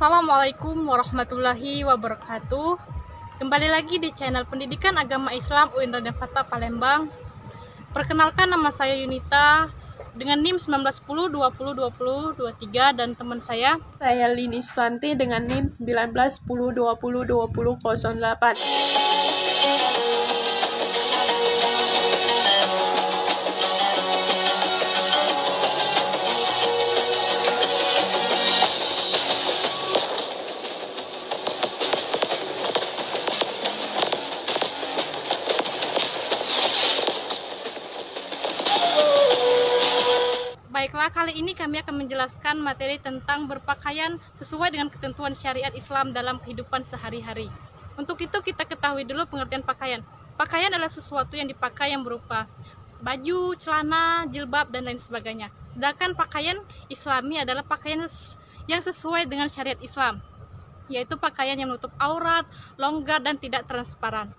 Assalamualaikum warahmatullahi wabarakatuh. Kembali lagi di channel Pendidikan Agama Islam UIN Raden Fatah Palembang. Perkenalkan, nama saya Yunita dengan NIM 1910 20 20 23 dan teman saya Lini Sufanti dengan NIM 1910 20 20 08. Baiklah, kali ini kami akan menjelaskan materi tentang berpakaian sesuai dengan ketentuan syariat Islam dalam kehidupan sehari-hari. Untuk itu kita ketahui dulu pengertian pakaian. Pakaian adalah sesuatu yang dipakai yang berupa baju, celana, jilbab, dan lain sebagainya. Sedangkan pakaian Islami adalah pakaian yang sesuai dengan syariat Islam, yaitu pakaian yang menutup aurat, longgar, dan tidak transparan.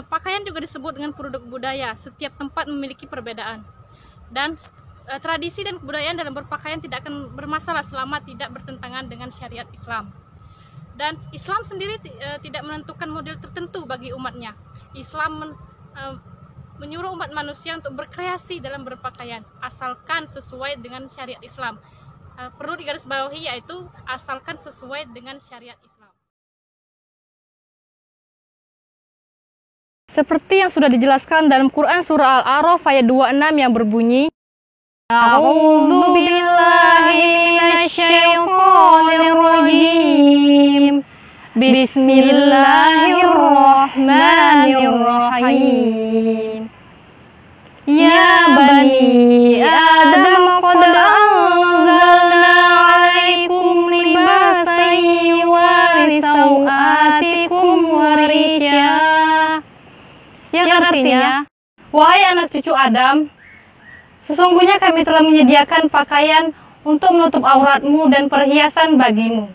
Pakaian juga disebut dengan produk budaya. Setiap tempat memiliki perbedaan. Dan tradisi dan kebudayaan dalam berpakaian tidak akan bermasalah selama tidak bertentangan dengan syariat Islam. Dan Islam sendiri tidak menentukan model tertentu bagi umatnya. Islam menyuruh umat manusia untuk berkreasi dalam berpakaian, asalkan sesuai dengan syariat Islam. Perlu digarisbawahi, yaitu asalkan sesuai dengan syariat Islam. Seperti yang sudah dijelaskan dalam Quran surah Al-A'raf ayat 26 yang berbunyi, A'udzu billahi minasyaitonir rajim. Bismillahirrahmanirrahim. Ya bani Adam, qad anzalna 'alaikum libasan yuwari sawatikum wa risya. Yang artinya, wahai anak cucu Adam, sesungguhnya kami telah menyediakan pakaian untuk menutup auratmu dan perhiasan bagimu.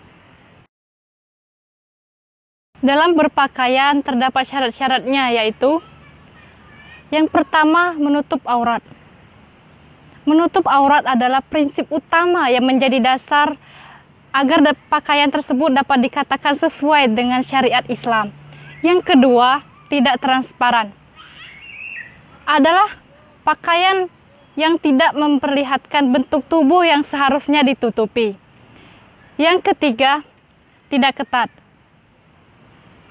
Dalam berpakaian terdapat syarat-syaratnya, yaitu yang pertama, menutup aurat. Menutup aurat adalah prinsip utama yang menjadi dasar agar pakaian tersebut dapat dikatakan sesuai dengan syariat Islam. Yang kedua, tidak transparan. Adalah pakaian yang tidak memperlihatkan bentuk tubuh yang seharusnya ditutupi. Yang ketiga, tidak ketat.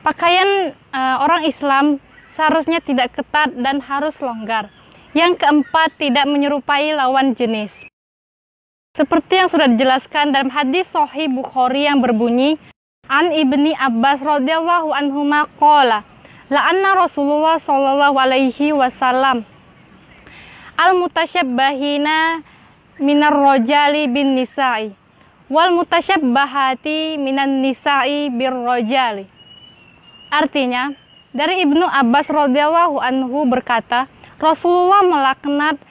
Pakaian orang Islam seharusnya tidak ketat dan harus longgar. Yang keempat, tidak menyerupai lawan jenis. Seperti yang sudah dijelaskan dalam hadis Sahih Bukhari yang berbunyi, An Ibni Abbas radhiyallahu anhuma qala, la'anna Rasulullah sallallahu alaihi wasallam al-mutasyabbahina minar rojali bin nisa'i wal mutasyabbahati minan nisa'i bir rojali. Artinya, dari Ibnu Abbas radhiyallahu anhu berkata, Rasulullah melaknat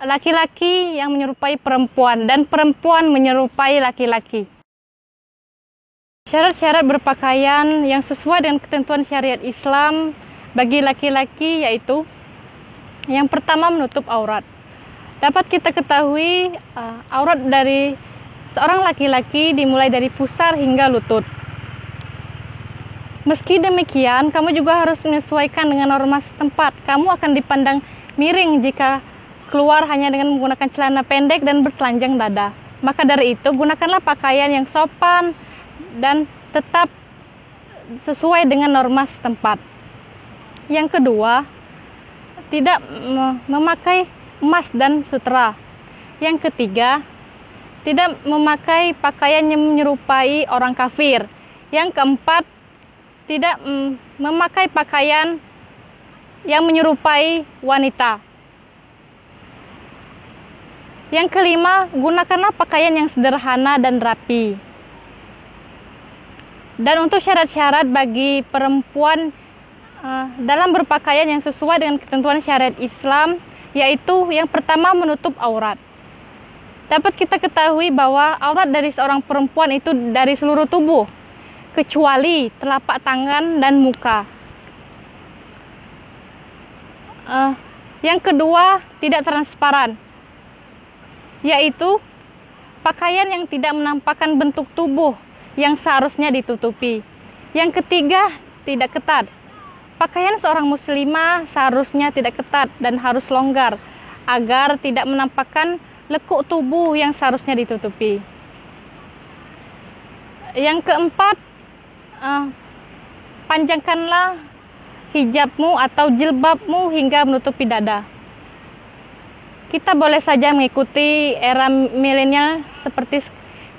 laki-laki yang menyerupai perempuan dan perempuan menyerupai laki-laki. Syarat-syarat berpakaian yang sesuai dengan ketentuan syariat Islam bagi laki-laki yaitu yang pertama, menutup aurat. Dapat kita ketahui aurat dari seorang laki-laki dimulai dari pusar hingga lutut. Meski demikian, kamu juga harus menyesuaikan dengan norma setempat. Kamu akan dipandang miring jika keluar hanya dengan menggunakan celana pendek dan bertelanjang dada. Maka dari itu, gunakanlah pakaian yang sopan dan tetap sesuai dengan norma setempat. Yang kedua, tidak memakai emas dan sutra. Yang ketiga, tidak memakai pakaian yang menyerupai orang kafir. Yang keempat, tidak memakai pakaian yang menyerupai wanita. Yang kelima, gunakanlah pakaian yang sederhana dan rapi. Dan untuk syarat-syarat bagi perempuan dalam berpakaian yang sesuai dengan ketentuan syariat Islam, yaitu yang pertama, menutup aurat. Dapat kita ketahui bahwa aurat dari seorang perempuan itu dari seluruh tubuh, kecuali telapak tangan dan muka. Yang kedua, tidak transparan, yaitu pakaian yang tidak menampakkan bentuk tubuh yang seharusnya ditutupi. Yang ketiga, tidak ketat. Pakaian seorang muslimah seharusnya tidak ketat dan harus longgar agar tidak menampakkan lekuk tubuh yang seharusnya ditutupi. Yang keempat, panjangkanlah hijabmu atau jilbabmu hingga menutupi dada. Kita boleh saja mengikuti era milenial seperti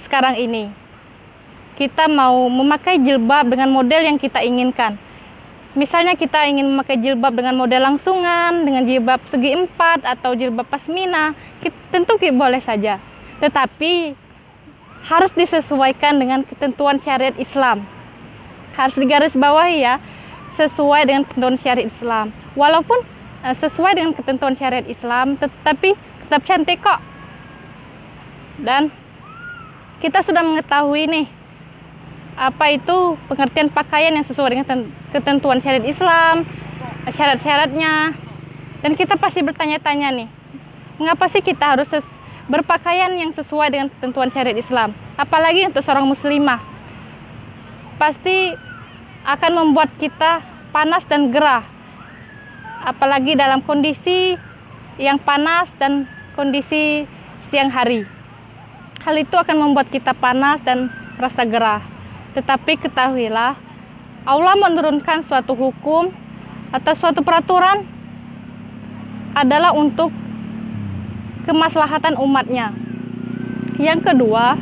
sekarang ini. Kita mau memakai jilbab dengan model yang kita inginkan. Misalnya kita ingin memakai jilbab dengan model langsungan, dengan jilbab segi empat atau jilbab pasmina, tentu kita boleh saja. Tetapi harus disesuaikan dengan ketentuan syariat Islam. Harus digarisbawahi ya, sesuai dengan ketentuan syariat Islam. Walaupun sesuai dengan ketentuan syariat Islam, tetapi tetap cantik kok. Dan kita sudah mengetahui nih, apa itu pengertian pakaian yang sesuai dengan ketentuan syariat Islam, syarat-syaratnya. Dan kita pasti bertanya-tanya nih, mengapa sih kita harus berpakaian yang sesuai dengan ketentuan syariat Islam? Apalagi untuk seorang muslimah. Pasti akan membuat kita panas dan gerah. Apalagi dalam kondisi yang panas dan kondisi siang hari. Hal itu akan membuat kita panas dan rasa gerah. Tetapi ketahuilah, Allah menurunkan suatu hukum atau suatu peraturan adalah untuk kemaslahatan umatnya. Yang kedua,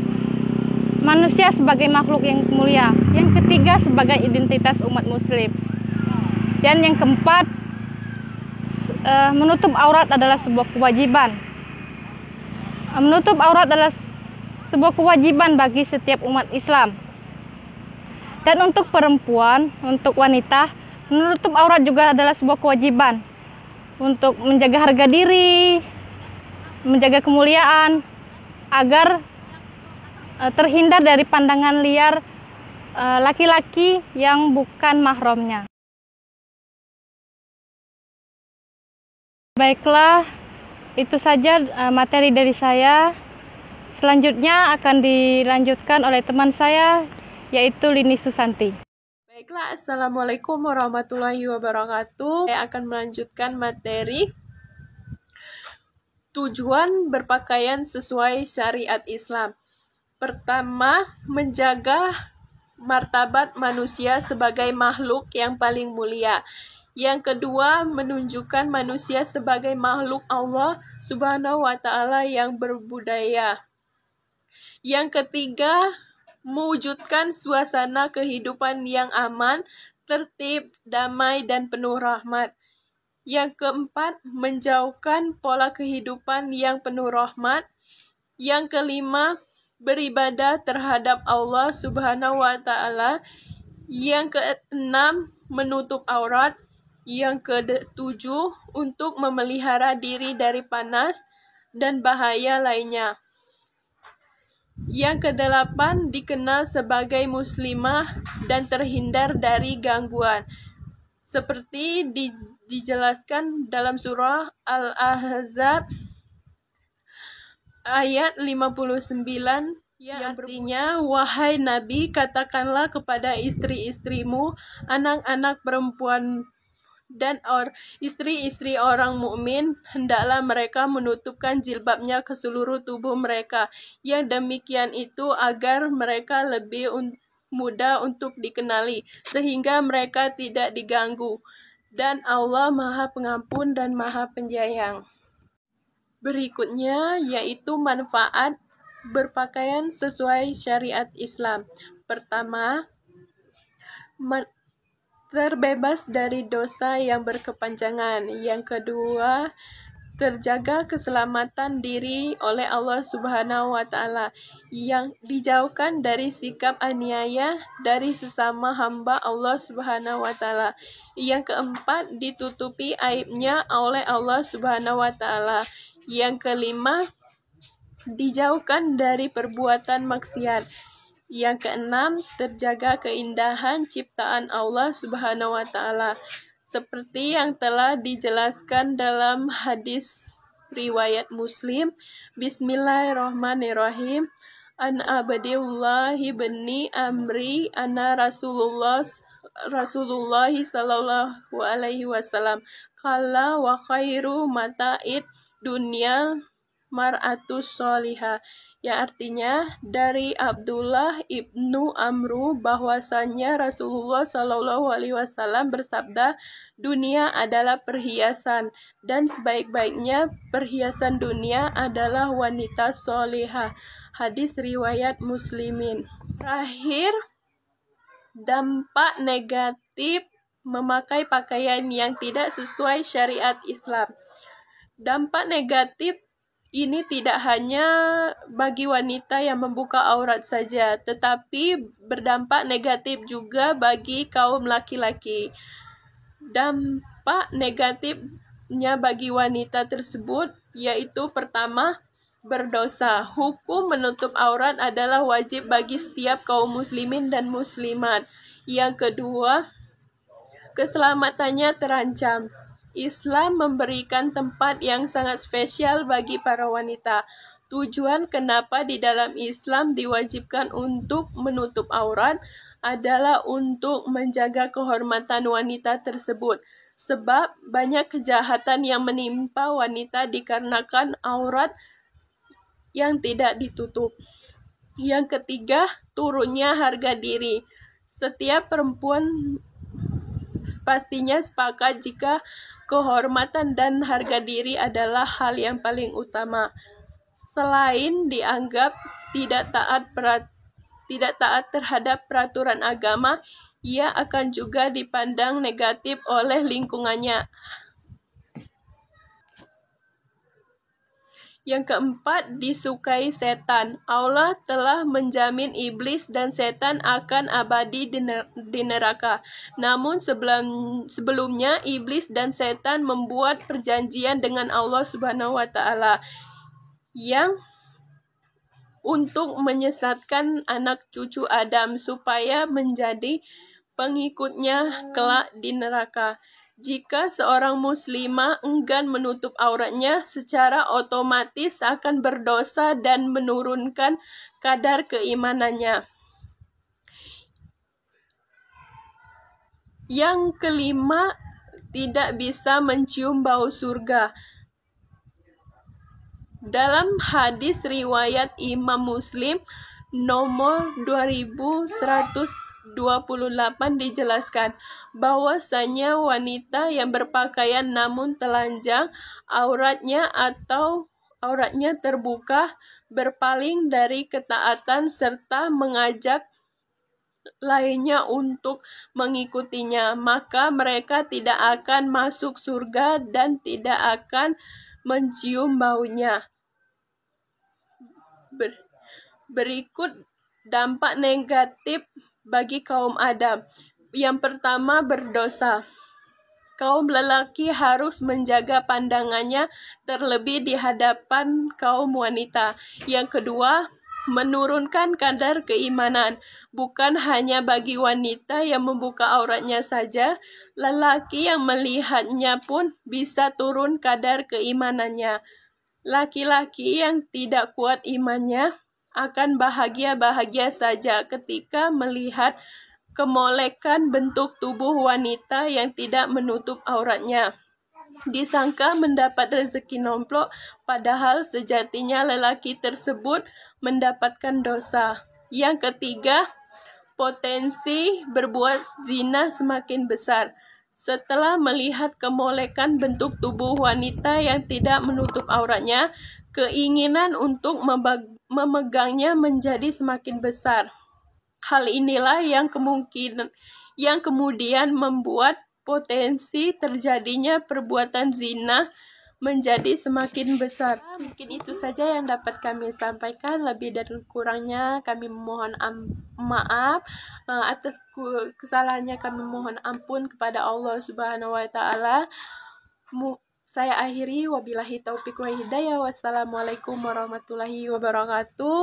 manusia sebagai makhluk yang mulia. Yang ketiga, sebagai identitas umat muslim. Dan yang keempat, menutup aurat adalah sebuah kewajiban. Menutup aurat adalah sebuah kewajiban bagi setiap umat Islam. Dan untuk perempuan, untuk wanita, menutup aurat juga adalah sebuah kewajiban untuk menjaga harga diri, menjaga kemuliaan, agar terhindar dari pandangan liar laki-laki yang bukan mahramnya. Baiklah, itu saja materi dari saya. Selanjutnya akan dilanjutkan oleh teman saya, yaitu Lini Susanti. Baiklah, Assalamualaikum warahmatullahi wabarakatuh. Saya akan melanjutkan materi tujuan berpakaian sesuai syariat Islam. Pertama, menjaga martabat manusia sebagai makhluk yang paling mulia. Yang kedua, menunjukkan manusia sebagai makhluk Allah Subhanahu wa Ta'ala yang berbudaya. Yang ketiga, mewujudkan suasana kehidupan yang aman, tertib, damai, dan penuh rahmat. Yang keempat, menjauhkan pola kehidupan yang penuh rahmat. Yang kelima, beribadah terhadap Allah Subhanahu wa Ta'ala. Yang keenam, menutup aurat. Yang ketujuh, untuk memelihara diri dari panas dan bahaya lainnya. Yang kedelapan, dikenal sebagai muslimah dan terhindar dari gangguan. Seperti dijelaskan dalam surah Al-Ahzab ayat 59, yang artinya, wahai Nabi, katakanlah kepada istri-istrimu, anak-anak perempuan dan istri-istri orang mukmin, hendaklah mereka menutupkan jilbabnya ke seluruh tubuh mereka. Yang demikian itu agar mereka lebih mudah untuk dikenali, sehingga mereka tidak diganggu. Dan Allah Maha Pengampun dan Maha Penyayang. Berikutnya yaitu manfaat berpakaian sesuai syariat Islam. Pertama, terbebas dari dosa yang berkepanjangan. Yang kedua, terjaga keselamatan diri oleh Allah Subhanahu wa Ta'ala, yang dijauhkan dari sikap aniaya dari sesama hamba Allah Subhanahu wa Ta'ala. Yang keempat, ditutupi aibnya oleh Allah Subhanahu wa Ta'ala. Yang kelima, dijauhkan dari perbuatan maksiat. Yang keenam, terjaga keindahan ciptaan Allah Subhanahu wa Ta'ala, seperti yang telah dijelaskan dalam hadis riwayat Muslim. Bismillahirrahmanirrahim. an Abdillah bin Amri anna Rasulullah sallallahu alaihi wasallam qala wa khairu mata'id dunya mar'atus solihah, yang artinya dari Abdullah ibnu Amru bahwasanya Rasulullah Shallallahu Alaihi Wasallam bersabda, dunia adalah perhiasan dan sebaik-baiknya perhiasan dunia adalah wanita solihah. Hadis riwayat Muslimin. Terakhir, dampak negatif memakai pakaian yang tidak sesuai syariat Islam. Dampak negatif ini tidak hanya bagi wanita yang membuka aurat saja, tetapi berdampak negatif juga bagi kaum laki-laki. Dampak negatifnya bagi wanita tersebut yaitu pertama, berdosa. Hukum menutup aurat adalah wajib bagi setiap kaum muslimin dan muslimat. Yang kedua, keselamatannya terancam. Islam memberikan tempat yang sangat spesial bagi para wanita. Tujuan kenapa di dalam Islam diwajibkan untuk menutup aurat adalah untuk menjaga kehormatan wanita tersebut. Sebab banyak kejahatan yang menimpa wanita dikarenakan aurat yang tidak ditutup. Yang ketiga, turunnya harga diri. Setiap perempuan pastinya sepakat jika kehormatan dan harga diri adalah hal yang paling utama. Selain dianggap tidak taat terhadap peraturan agama, ia akan juga dipandang negatif oleh lingkungannya. Yang keempat, disukai setan. Allah telah menjamin iblis dan setan akan abadi di neraka. Namun sebelumnya iblis dan setan membuat perjanjian dengan Allah Subhanahu wa taala yang untuk menyesatkan anak cucu Adam supaya menjadi pengikutnya kelak di neraka. Jika seorang muslimah enggan menutup auratnya, secara otomatis akan berdosa dan menurunkan kadar keimanannya. Yang kelima, tidak bisa mencium bau surga. Dalam hadis riwayat Imam Muslim nomor 2128 dijelaskan bahwasanya wanita yang berpakaian namun telanjang auratnya atau auratnya terbuka berpaling dari ketaatan serta mengajak lainnya untuk mengikutinya, maka mereka tidak akan masuk surga dan tidak akan mencium baunya. Berikut dampak negatif bagi kaum Adam. Yang pertama, berdosa. Kaum lelaki harus menjaga pandangannya terlebih di hadapan kaum wanita. Yang kedua, menurunkan kadar keimanan. Bukan hanya bagi wanita yang membuka auratnya saja, lelaki yang melihatnya pun bisa turun kadar keimanannya. Laki-laki yang tidak kuat imannya akan bahagia-bahagia saja ketika melihat kemolekan bentuk tubuh wanita yang tidak menutup auratnya. Disangka mendapat rezeki nomplok, padahal sejatinya lelaki tersebut mendapatkan dosa. Yang ketiga, potensi berbuat zina semakin besar. Setelah melihat kemolekan bentuk tubuh wanita yang tidak menutup auratnya, keinginan untuk memegangnya menjadi semakin besar. Hal inilah yang kemudian membuat potensi terjadinya perbuatan zina menjadi semakin besar. Mungkin itu saja yang dapat kami sampaikan. Lebih dan kurangnya kami mohon maaf. Atas kesalahannya kami mohon ampun kepada Allah Subhanahu wa taala. Saya akhiri, wabillahi taufiq wa hidayah. Wassalamualaikum warahmatullahi wabarakatuh.